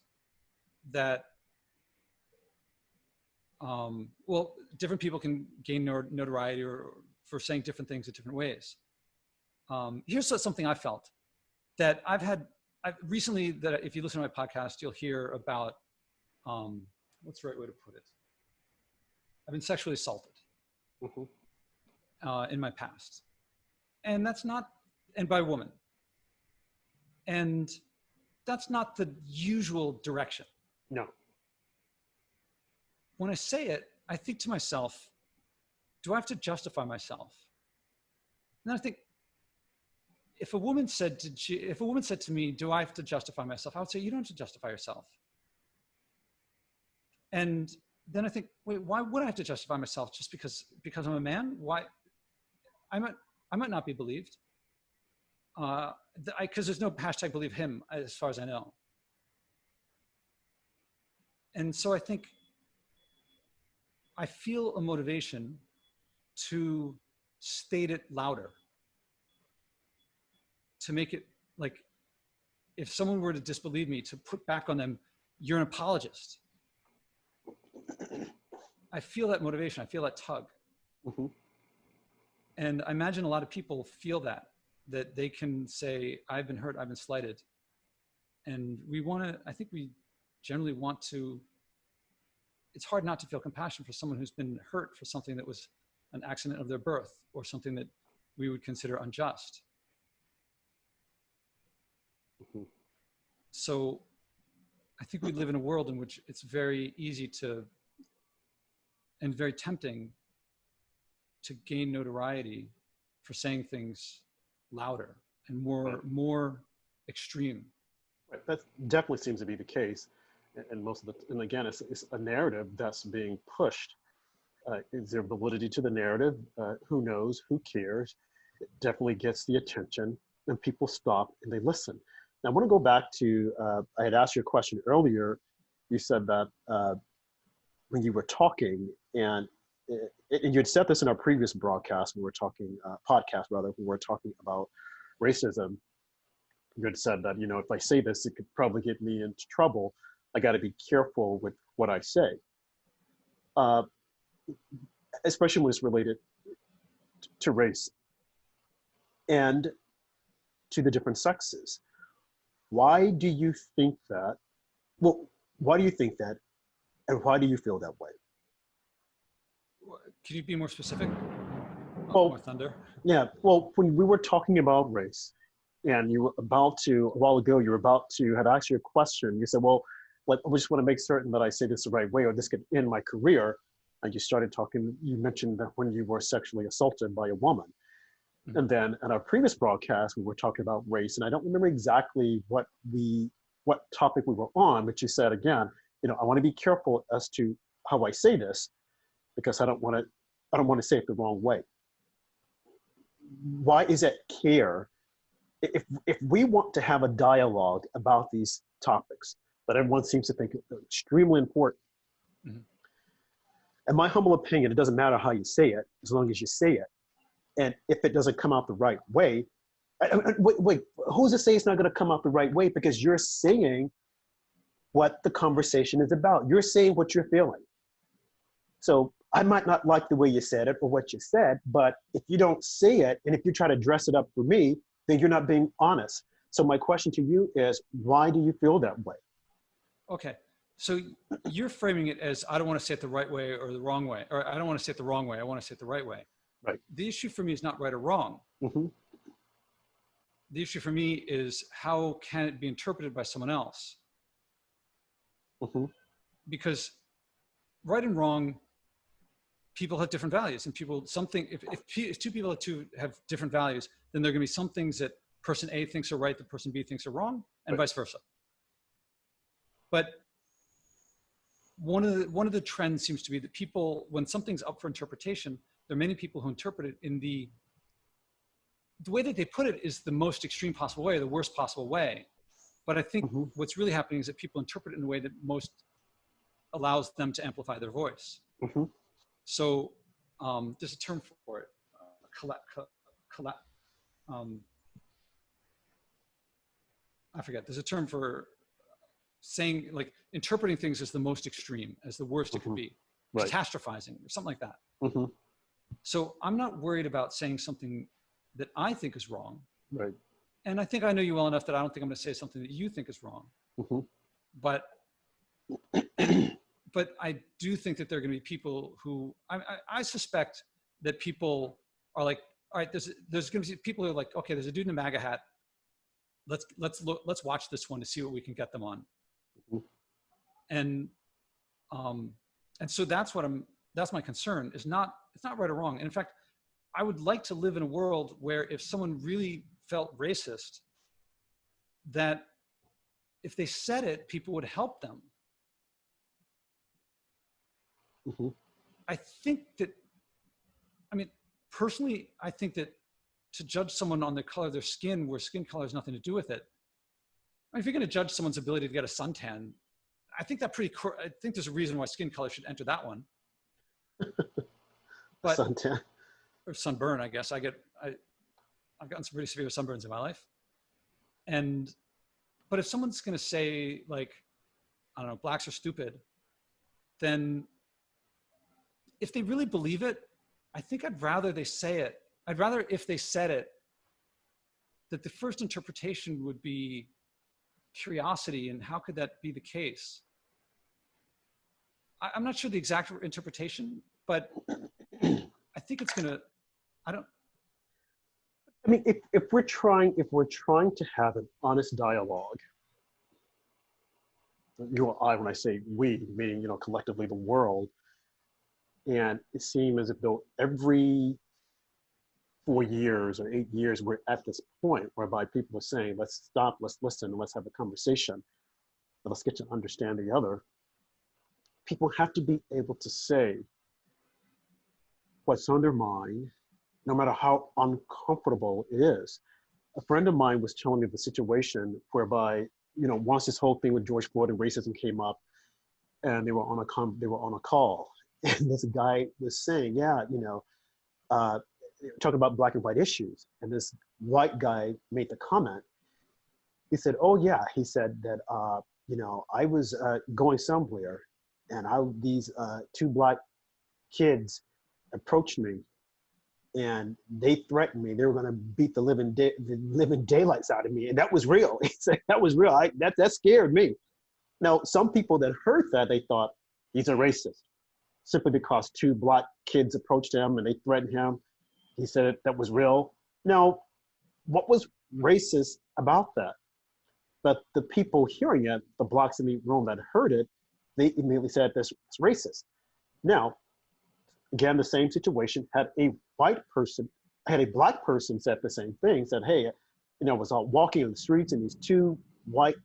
that, different people can gain notoriety or for saying different things in different ways. Here's something I felt that I've recently, that if you listen to my podcast, you'll hear about, what's the right way to put it? I've been sexually assaulted mm-hmm. In my past. And and by a woman. And that's not the usual direction. No. When I say it, I think to myself, do I have to justify myself? And then I think, if a woman said to me, do I have to justify myself? I would say, you don't have to justify yourself. And then I think, wait, why would I have to justify myself just because I'm a man? Why? I might not be believed. Because there's no hashtag believe him as far as I know. And so I think I feel a motivation to state it louder, to make it like, if someone were to disbelieve me, to put back on them, you're an apologist. I feel that motivation. I feel that tug. Mm-hmm. And I imagine a lot of people feel that they can say, I've been hurt, I've been slighted. And I think we generally want to, it's hard not to feel compassion for someone who's been hurt for something that was an accident of their birth or something that we would consider unjust. Mm-hmm. So I think we live in a world in which it's very easy and very tempting to gain notoriety for saying things louder and more extreme. Right. That definitely seems to be the case, and again, it's a narrative that's being pushed. Is there validity to the narrative? Who knows? Who cares? It definitely gets the attention, and people stop and they listen. I want to go back to, I had asked you a question earlier. You said that when you were talking, and you had said this in our previous broadcast, when we were talking, podcast rather, when we were talking about racism. You had said that, if I say this, it could probably get me into trouble. I got to be careful with what I say, especially when it's related to race and to the different sexes. Why do you think that? Well, why do you think that, and why do you feel that way? Can you be more specific? Well, more thunder. Yeah. Well, when we were talking about race, and you were about to, a while ago, you were about to had asked you a question. You said, "Well, like, I just want to make certain that I say this the right way, or this could end my career." And you started talking. You mentioned that when you were sexually assaulted by a woman. Mm-hmm. And then in our previous broadcast, we were talking about race, and I don't remember exactly what topic we were on, but you said again, I want to be careful as to how I say this, because I don't want to say it the wrong way. Why is that care? If we want to have a dialogue about these topics that everyone seems to think are extremely important, mm-hmm. in my humble opinion, it doesn't matter how you say it, as long as you say it. And if it doesn't come out the right way, wait, who's to say it's not going to come out the right way? Because you're saying what the conversation is about. You're saying what you're feeling. So I might not like the way you said it or what you said, but if you don't say it, and if you try to dress it up for me, then you're not being honest. So my question to you is, why do you feel that way? Okay. So you're framing it as, I don't want to say it the right way or the wrong way, or I don't want to say it the wrong way. I want to say it the right way. Right. The issue for me is not right or wrong. Mm-hmm. The issue for me is, how can it be interpreted by someone else? Mm-hmm. Because right and wrong, people have different values, and if two people have different values, then there are going to be some things that person A thinks are right that person B thinks are wrong, and vice versa. But one of the trends seems to be that people, when something's up for interpretation, there are many people who interpret it in the way that they put it is the most extreme possible way, or the worst possible way. But I think mm-hmm. what's really happening is that people interpret it in a way that most allows them to amplify their voice. Mm-hmm. So there's a term for it, I forget. There's a term for saying, like, interpreting things as the most extreme, as the worst mm-hmm. it could be, right. Catastrophizing or something like that. Mm-hmm. So I'm not worried about saying something that I think is wrong. Right. And I think I know you well enough that I don't think I'm going to say something that you think is wrong. Mm-hmm. But I do think that there are going to be people who, I suspect that people are like, all right, there's going to be people who are like, okay, there's a dude in a MAGA hat. Let's watch this one to see what we can get them on. Mm-hmm. And so that's my concern. It's not right or wrong. And in fact, I would like to live in a world where if someone really felt racist, that if they said it, people would help them. Mm-hmm. I think that, personally, I think that to judge someone on the color of their skin, where skin color has nothing to do with it. If you're going to judge someone's ability to get a suntan, I think there's a reason why skin color should enter that one. But suntan or sunburn, I guess. I've gotten some pretty severe sunburns in my life. But if someone's going to say, like, I don't know, blacks are stupid, then if they really believe it, I think I'd rather they say it. I'd rather, if they said it, that the first interpretation would be curiosity, and how could that be the case? I'm not sure the exact interpretation, but I think it's going to, if we're trying to have an honest dialogue, you or I, when I say we, meaning, collectively the world, and it seems as if though every 4 years or 8 years, we're at this point whereby people are saying, let's stop, let's listen, and let's have a conversation, and let's get to understand the other. People have to be able to say what's on their mind, no matter how uncomfortable it is. a friend of mine was telling me the situation whereby, once this whole thing with George Floyd and racism came up, and they were on a call, and this guy was saying, yeah, uh, talking about black and white issues, and this white guy made the comment. He said, "Oh yeah," he said that, I was going somewhere, and these two black kids approached me, and they threatened me. They were going to beat the living daylights out of me, and that was real. He said that was real. That scared me. Now, some people that heard that, they thought he's a racist simply because two black kids approached him and they threatened him. He said that was real. Now, what was racist about that? But the people hearing it, the blacks in the room that heard it, they immediately said this was racist. Now, again, the same situation, had a black person said the same thing, said, hey, was out walking in the streets and these two white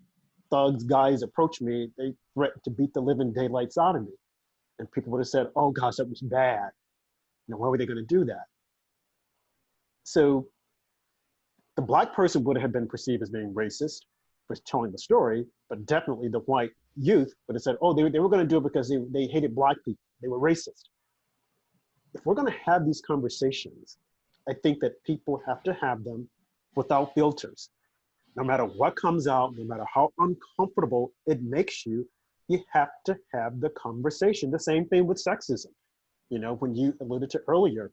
thugs, guys approached me. They threatened to beat the living daylights out of me. And people would have said, oh gosh, that was bad. Why were they going to do that? So the black person would have been perceived as being racist for telling the story, but definitely the white youth would have said, oh, they were going to do it because they hated black people. They were racist. If we're going to have these conversations, I think that people have to have them without filters. No matter what comes out, no matter how uncomfortable it makes you, you have to have the conversation. The same thing with sexism. When you alluded to earlier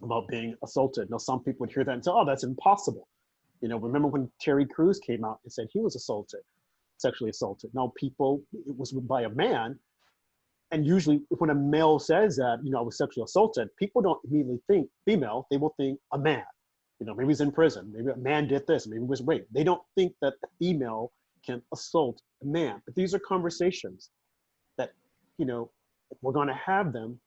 about being assaulted. Now, some people would hear that and say, oh, that's impossible. Remember when Terry Crews came out and said he was sexually assaulted. Now, it was by a man. And usually when a male says that, I was sexually assaulted, people don't immediately think female, they will think a man. Maybe he's in prison, maybe a man did this, maybe it was raped. They don't think that a female can assault a man. But these are conversations that, if we're going to have them,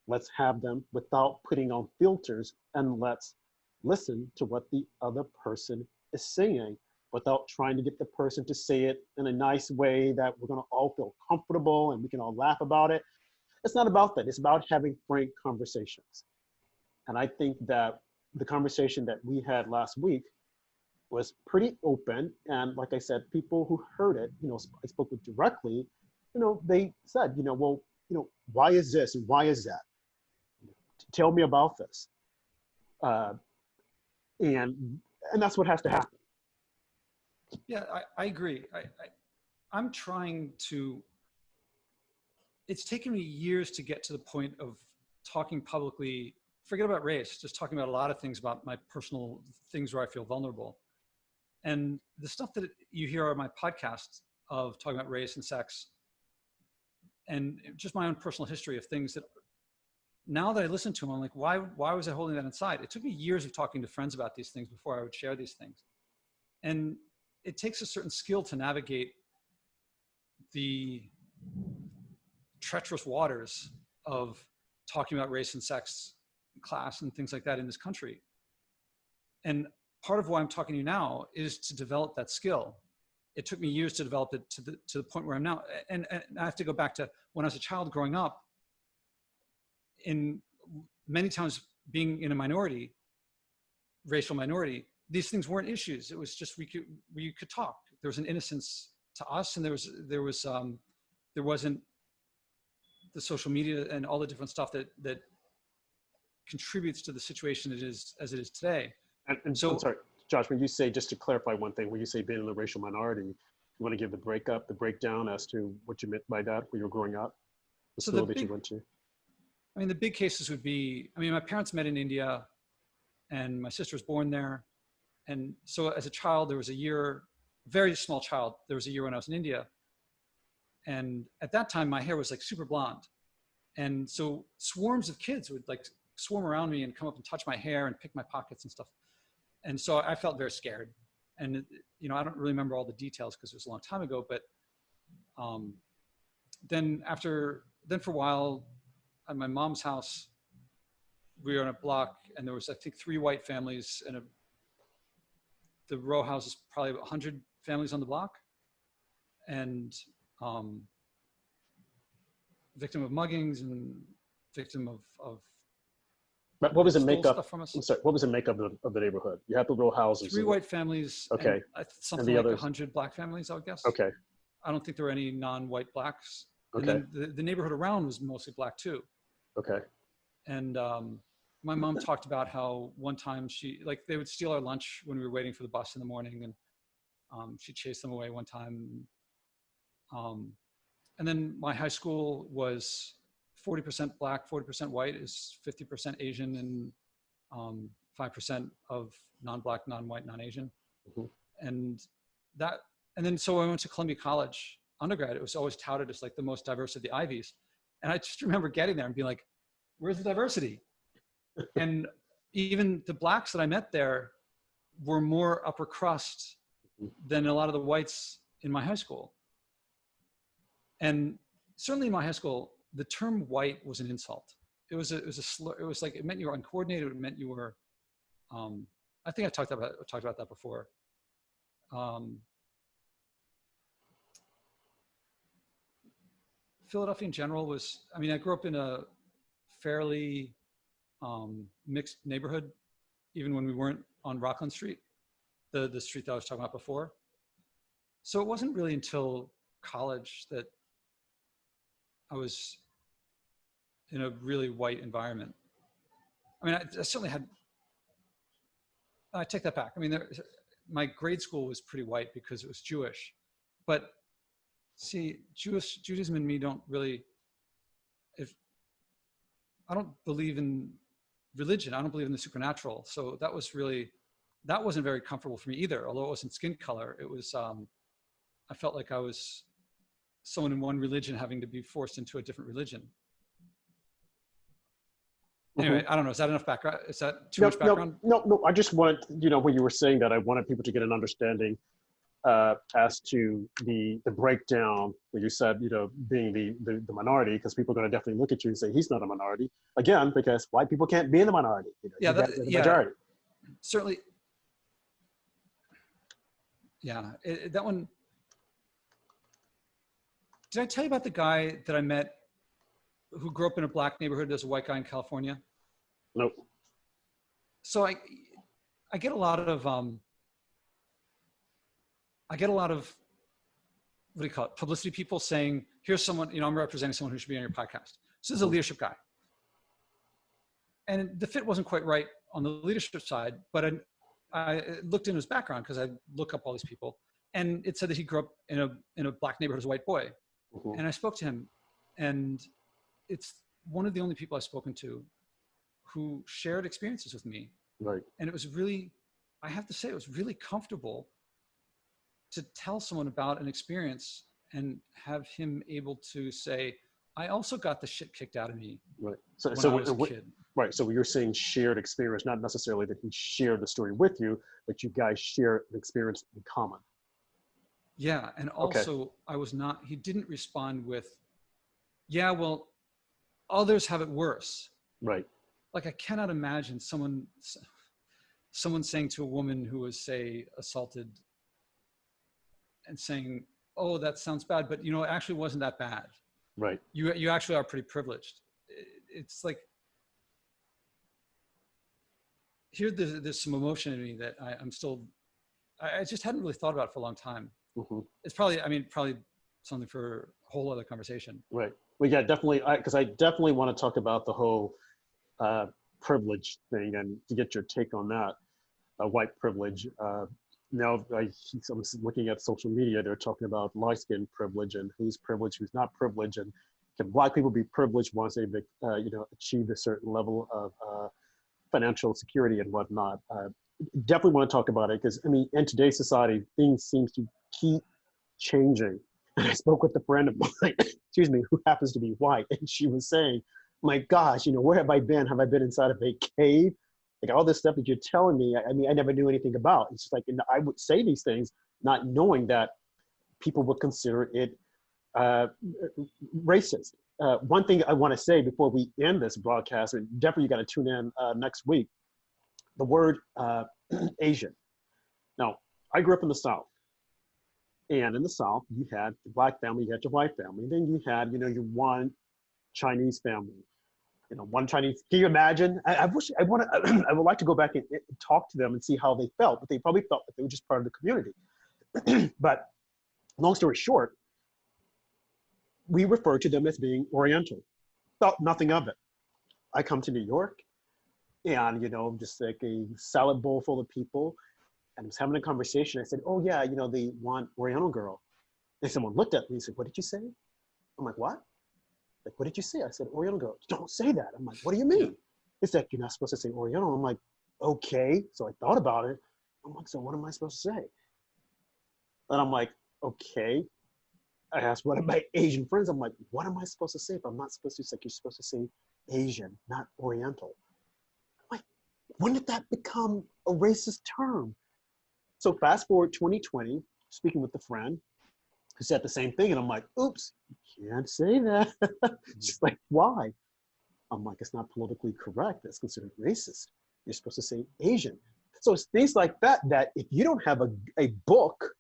let's have them without putting on filters, and let's listen to what the other person is saying without trying to get the person to say it in a nice way that we're going to all feel comfortable and we can all laugh about it. It's not about that. It's about having frank conversations. And I think that the conversation that we had last week was pretty open. And like I said, people who heard it, I spoke with directly, they said, well, why is this and why is that? Tell me about this. And that's what has to happen. Yeah, I agree. I'm trying to, it's taken me years to get to the point of talking publicly, forget about race, just talking about a lot of things about my personal things where I feel vulnerable. And the stuff that you hear on my podcast of talking about race and sex and just my own personal history of things that now that I listen to them, I'm like, why was I holding that inside? It took me years of talking to friends about these things before I would share these things. And it takes a certain skill to navigate the treacherous waters of talking about race and sex, class, and things like that in this country. And part of why I'm talking to you now is to develop that skill. It took me years to develop it to the point where I'm now. And I have to go back to when I was a child growing up, in many times being in a minority, racial minority, these things weren't issues. It was just we could talk. There was an innocence to us, and there wasn't the social media and all the different stuff that contributes to the situation it is as it is today. And so, I'm sorry, Josh, when you say, just to clarify one thing, when you say being in the racial minority, you want to give the breakdown as to what you meant by that when you were growing up, the school that you went to? I mean, the big cases would be, my parents met in India and my sister was born there. And so as a child, there was a year, very small child, there was a year when I was in India. And at that time, my hair was like super blonde. And so swarms of kids would like swarm around me and come up and touch my hair and pick my pockets and stuff. And so I felt very scared. And, I don't really remember all the details because it was a long time ago, but then for a while at my mom's house, we were on a block and there was, I think, 3 white families and the row house is probably 100 families on the block, and victim of muggings and victim of But what was the stole makeup? stuff from us. I'm sorry. What was the makeup of the neighborhood? You had the row houses. Three white families and Okay. And something the like others? 100 black families, I would guess. Okay. I don't think there were any non-white blacks. And Okay. then the neighborhood around was mostly black too. Okay. And my mom talked about how one time they would steal our lunch when we were waiting for the bus in the morning, and she chased them away one time. And then my high school was 40% black, 40% white, is 50% Asian, and 5% of non-black, non-white, non-Asian. Mm-hmm. And then so I went to Columbia College undergrad. It was always touted as like the most diverse of the Ivies. And I just remember getting there and being like, where's the diversity? And even the blacks that I met there were more upper crust than a lot of the whites in my high school. And certainly in my high school, the term white was an insult. It was a slur. It was like, it meant you were uncoordinated. It meant you were, I think I talked about that before. Philadelphia in general was, I mean, I grew up in a fairly mixed neighborhood, even when we weren't on Rockland Street, the street that I was talking about before. So it wasn't really until college that I was in a really white environment. I mean, I certainly had, I take that back. I mean, my grade school was pretty white because it was Jewish, but see, Judaism and me don't really, I don't believe in religion. I don't believe in the supernatural. So that wasn't very comfortable for me either. Although it wasn't skin color, it was, I felt like I was someone in one religion having to be forced into a different religion. Anyway, I don't know. Is that enough background? Is that too much background? No. I just wanted, when you were saying that, I wanted people to get an understanding as to the breakdown when you said, being the minority, because people are going to definitely look at you and say he's not a minority again, because white people can't be in the minority. The majority. Certainly. Yeah, that one. Did I tell you about the guy that I met who grew up in a black neighborhood as a white guy in California? Nope. So I get a lot of what do you call it? Publicity people saying, here's someone, I'm representing someone who should be on your podcast. So this is a leadership guy. And the fit wasn't quite right on the leadership side, but I looked into his background because I look up all these people, and it said that he grew up in a black neighborhood as a white boy. And I spoke to him, and it's one of the only people I've spoken to who shared experiences with me. Right. And it was really, I have to say, it was really comfortable to tell someone about an experience and have him able to say, I also got the shit kicked out of me when I was a kid. Right. So you're saying shared experience, not necessarily that he shared the story with you, but you guys share an experience in common. Yeah. And also he didn't respond with, yeah, well, others have it worse. Right. Like, I cannot imagine someone saying to a woman who was, say, assaulted and saying, oh, that sounds bad, but it actually wasn't that bad. Right. You actually are pretty privileged. It's like, here there's some emotion in me that I just hadn't really thought about for a long time. Mm-hmm. It's probably something for a whole other conversation. Right. Well, yeah, definitely. Because I definitely want to talk about the whole privilege thing and to get your take on that, white privilege. Now, I'm looking at social media, they're talking about light skin privilege and who's privileged, who's not privileged, and can black people be privileged once they've achieved a certain level of financial security and whatnot. Definitely want to talk about it because, in today's society, things seem to keep changing. And I spoke with a friend of mine, excuse me, who happens to be white, and she was saying, my gosh, where have I been? Have I been inside of a cave? Like, all this stuff that you're telling me, I never knew anything about. It's just like, and I would say these things not knowing that people would consider it racist. One thing I want to say before we end this broadcast, and definitely you got to tune in next week, the word Asian. Now, I grew up in the South. And in the South, you had the black family, you had your white family. Then you had, your one Chinese family. You know, one Chinese. Can you imagine? I wish I want to. I would like to go back and talk to them and see how they felt, but they probably felt that they were just part of the community. But long story short, we refer to them as being Oriental. Thought nothing of it. I come to New York, and you know, just like a salad bowl full of people, and I was having a conversation. I said, "Oh yeah, you know, they want Oriental girl." And someone looked at me and said, "What did you say?" I'm like, "What?" Like, "What did you say?" I said, "Oriental girl." "Don't say that." I'm like, "What do you Yeah. mean?" It's like, "You're not supposed to say Oriental." I'm like, "Okay." So I thought about it. I'm like, "So what am I supposed to say?" And I'm like, "Okay." I asked one of my Asian friends, I'm like, "What am I supposed to say if I'm not supposed to?" It's like, "You're supposed to say Asian, not Oriental." I'm like, when did that become a racist term? So fast forward 2020, speaking with a friend who said the same thing. And I'm like, "Oops, you can't say that." She's like, "Why?" I'm like, "It's not politically correct. That's considered racist. You're supposed to say Asian." So it's things like that, that if you don't have a book,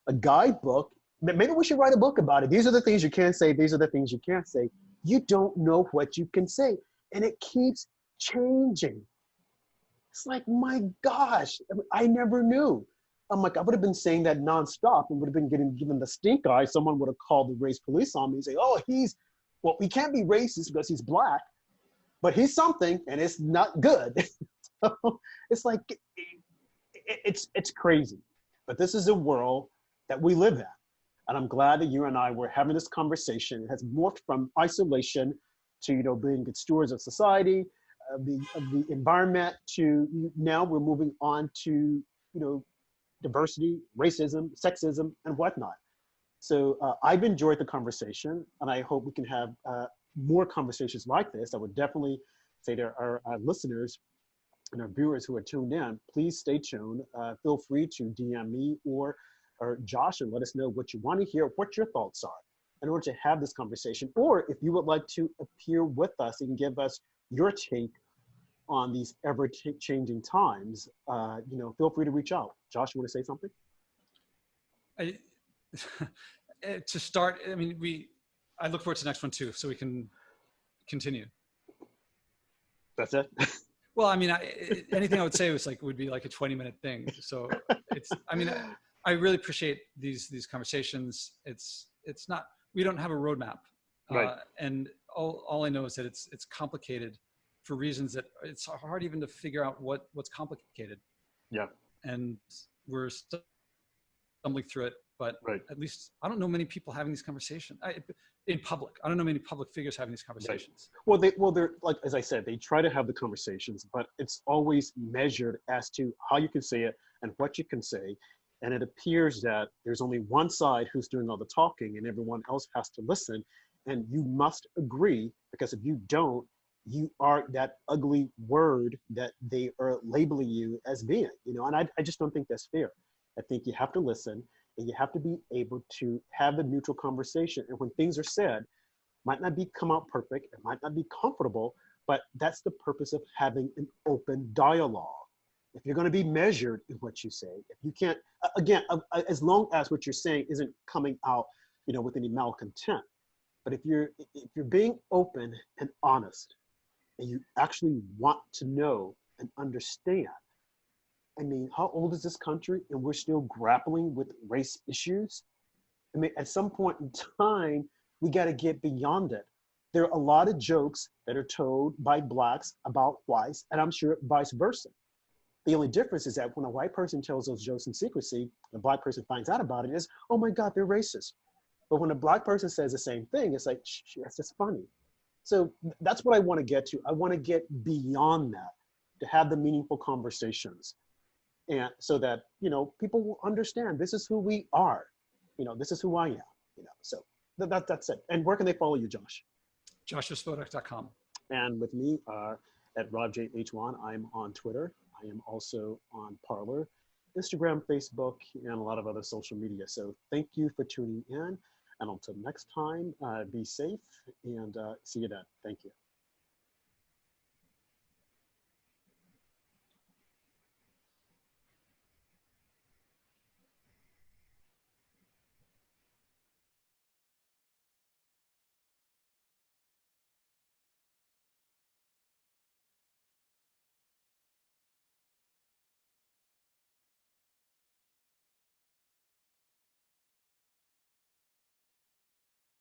a guidebook, maybe we should write a book about it. These are the things you can't say. These are the things you can't say. You don't know what you can say. And it keeps changing. It's like, my gosh, I never knew. I'm like, I would have been saying that nonstop and would have been getting given the stink eye. Someone would have called the race police on me and say, "Oh, well, he can't be racist because he's black, but he's something and it's not good." So it's like, it's crazy. But this is a world that we live in. And I'm glad that you and I were having this conversation. It has morphed from isolation to, you know, being good stewards of society, of the environment, to now we're moving on to, you know, diversity, racism, sexism, and whatnot. So I've enjoyed the conversation, and I hope we can have more conversations like this. I would definitely say to our listeners and our viewers who are tuned in, please stay tuned. Feel free to DM me or Josh and let us know what you want to hear, what your thoughts are in order to have this conversation. Or if you would like to appear with us and give us your take on these ever-changing times, you know, feel free to reach out. Josh, you want to say something? I, to start, I mean, I look forward to the next one too, so we can continue. That's it. Well, I mean, anything I would say would be like a 20-minute thing. So I mean, I really appreciate these conversations. It's not, we don't have a roadmap. Right. And all I know is that it's complicated for reasons that it's hard even to figure out what's complicated. Yeah. And we're stumbling through it, but Right. at least I don't know many people having these conversations in public. I don't know many public figures having these conversations. Right. Well, they're like, as I said, they try to have the conversations, but it's always measured as to how you can say it and what you can say. And it appears that there's only one side who's doing all the talking and everyone else has to listen. And you must agree, because if you don't, you are that ugly word that they are labeling you as being, you know, and I just don't think that's fair. I think you have to listen and you have to be able to have a neutral conversation. And when things are said, might not be come out perfect, it might not be comfortable, but that's the purpose of having an open dialogue. If you're going to be measured in what you say, if you can't, again, as long as what you're saying isn't coming out, you know, with any malcontent, but if you're being open and honest, and you actually want to know and understand. I mean, how old is this country and we're still grappling with race issues? I mean, at some point in time, we got to get beyond it. There are a lot of jokes that are told by blacks about whites, and I'm sure vice versa. The only difference is that when a white person tells those jokes in secrecy, the black person finds out about it, is, "Oh my God, they're racist." But when a black person says the same thing, it's like, that's just funny. So that's what I want to get to. I want to get beyond that, to have the meaningful conversations. And so that, you know, people will understand this is who we are. You know, this is who I am, you know. So that's it. And where can they follow you, Josh? JoshuaSpodek.com. And with me at RobJH1, I'm on Twitter. I am also on Parler, Instagram, Facebook, and a lot of other social media. So thank you for tuning in. And until next time, be safe and see you then. Thank you.